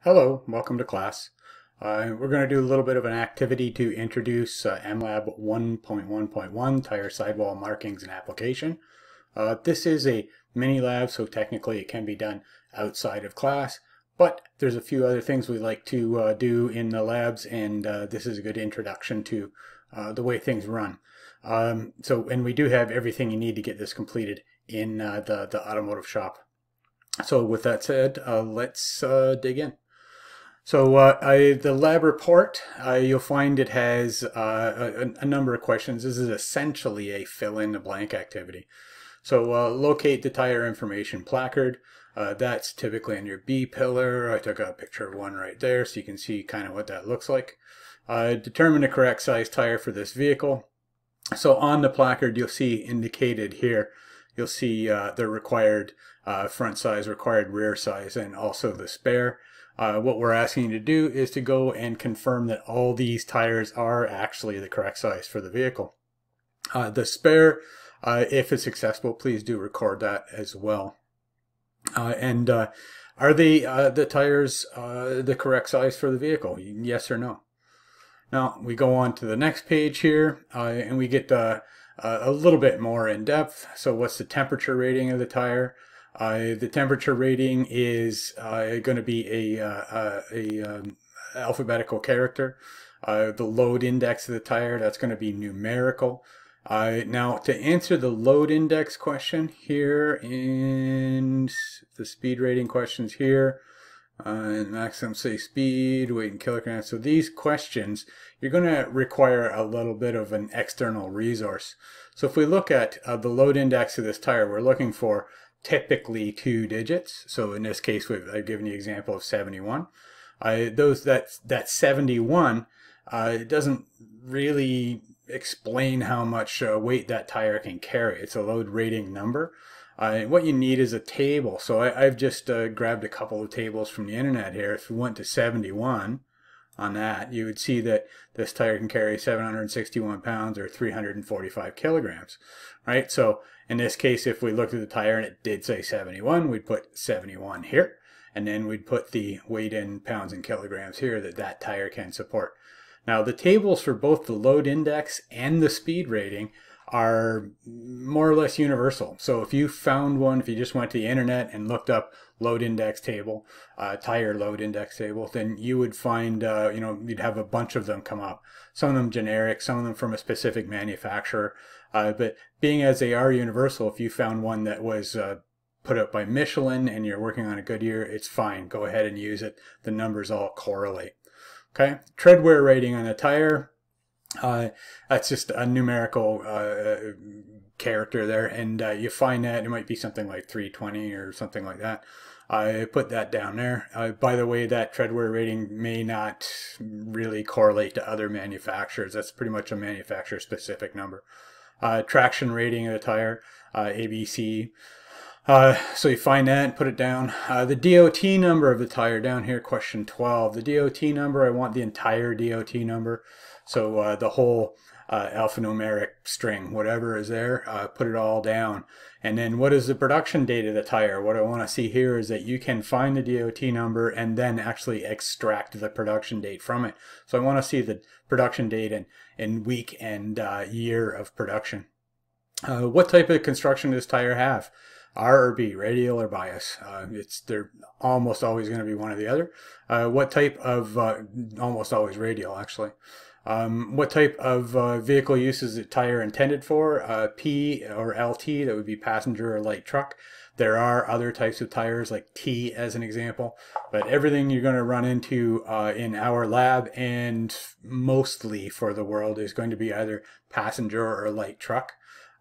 Hello, welcome to class. We're going to do a little bit of an activity to introduce MLab 1.1.1, Tire Sidewall Markings and Application. This is a mini lab, so technically it can be done outside of class, but there's a few other things we like to do in the labs, and this is a good introduction to the way things run. And we do have everything you need to get this completed in the automotive shop. So with that said, let's dig in. So the lab report, you'll find it has a number of questions. This is essentially a fill-in-the-blank activity. So locate the tire information placard. That's typically in your B pillar. I took a picture of one right there so you can see kind of what that looks like. Determine the correct size tire for this vehicle. So on the placard you'll see indicated here, you'll see the required front size, required rear size, and also the spare. What we're asking you to do is to go and confirm that all these tires are actually the correct size for the vehicle. The spare, if it's accessible, please do record that as well. Are the tires the correct size for the vehicle? Yes or no? Now we go on to the next page here, and we get a little bit more in depth. So what's the temperature rating of the tire? The temperature rating is going to be a alphabetical character. The load index of the tire, that's going to be numerical. Now to answer the load index question here in the speed rating questions here, maximum safe speed, weight in kilograms. So these questions, you're going to require a little bit of an external resource. So if we look at the load index of this tire, we're looking for typically 2 digits. So in this case, I've given you an example of 71. That 71, it doesn't really explain how much weight that tire can carry. It's a load rating number. What you need is a table. So I've just grabbed a couple of tables from the internet here. If we went to 71 on that, you would see that this tire can carry 761 pounds or 345 kilograms, right? So in this case, if we looked at the tire and it did say 71, we'd put 71 here, and then we'd put the weight in pounds and kilograms here that tire can support. Now the tables for both the load index and the speed rating are more or less universal. So if you found one, if you just went to the internet and looked up load index table, tire load index table, then you would find, you'd have a bunch of them come up. Some of them generic, some of them from a specific manufacturer. But being as they are universal, if you found one that was put up by Michelin and you're working on a Goodyear, it's fine. Go ahead and use it. The numbers all correlate. Okay, tread wear rating on the tire. That's just a numerical character there, and you find that it might be something like 320 or something like that. I put that down there. By the way, that tread wear rating may not really correlate to other manufacturers. That's pretty much a manufacturer specific number. Traction rating of the tire, ABC. So you find that and put it down. The DOT number of the tire down here, question 12. The DOT number, I want the entire DOT number. So the whole alphanumeric string, whatever is there, put it all down. And then what is the production date of the tire? What I want to see here is that you can find the DOT number and then actually extract the production date from it. So I want to see the production date in week and year of production. What type of construction does this tire have? R or B, radial or bias? They're almost always going to be one or the other. What type of, almost always radial actually. What type of vehicle use is the tire intended for? P or LT, that would be passenger or light truck. There are other types of tires like T as an example, but everything you're going to run into in our lab and mostly for the world is going to be either passenger or light truck.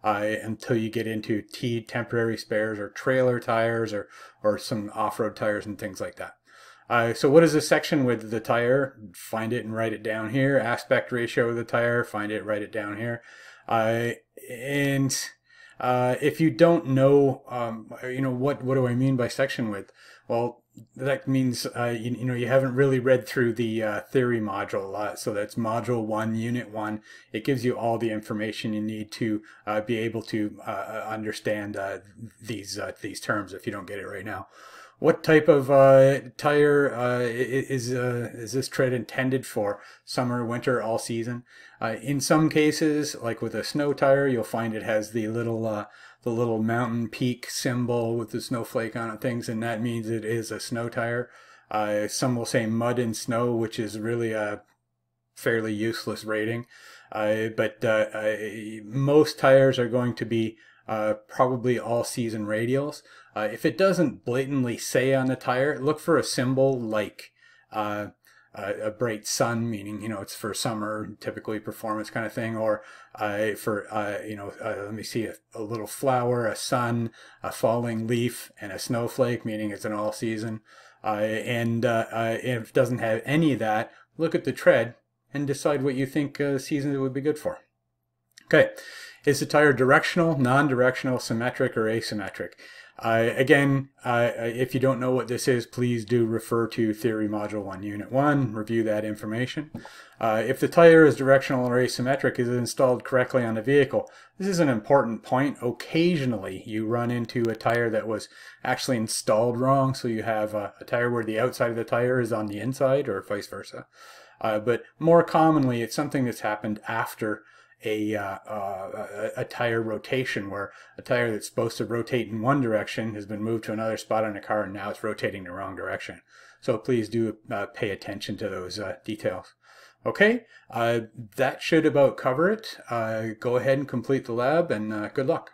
Until you get into T, temporary spares, or trailer tires, or some off-road tires and things like that. So what is the section width of the tire? Find it and write it down here. Aspect ratio of the tire, find it, write it down here. If you don't know, what do I mean by section width? Well, that means you haven't really read through the theory module. So that's module 1, unit 1. It gives you all the information you need to be able to understand these terms if you don't get it right now. What type of tire is this tread intended for? Summer, winter, all season? In some cases, like with a snow tire, you'll find it has the little mountain peak symbol with the snowflake on it, things, and that means it is a snow tire. Some will say mud and snow, which is really a fairly useless rating. But most tires are going to be probably all season radials. If it doesn't blatantly say on the tire, look for a symbol like a bright sun, meaning, you know, it's for summer, typically performance kind of thing, or let me see, a little flower, a sun, a falling leaf, and a snowflake, meaning it's an all season. And if it doesn't have any of that, look at the tread and decide what you think season it would be good for. Okay, is the tire directional, non-directional, symmetric, or asymmetric? Again, if you don't know what this is, please do refer to Theory Module 1, Unit 1, review that information. If the tire is directional or asymmetric, is it installed correctly on the vehicle? This is an important point. Occasionally, you run into a tire that was actually installed wrong, so you have a tire where the outside of the tire is on the inside, or vice versa. But more commonly, it's something that's happened after a tire rotation, where a tire that's supposed to rotate in one direction has been moved to another spot on the car, and now it's rotating the wrong direction. So please do pay attention to those details. Okay, that should about cover it. Go ahead and complete the lab, and good luck.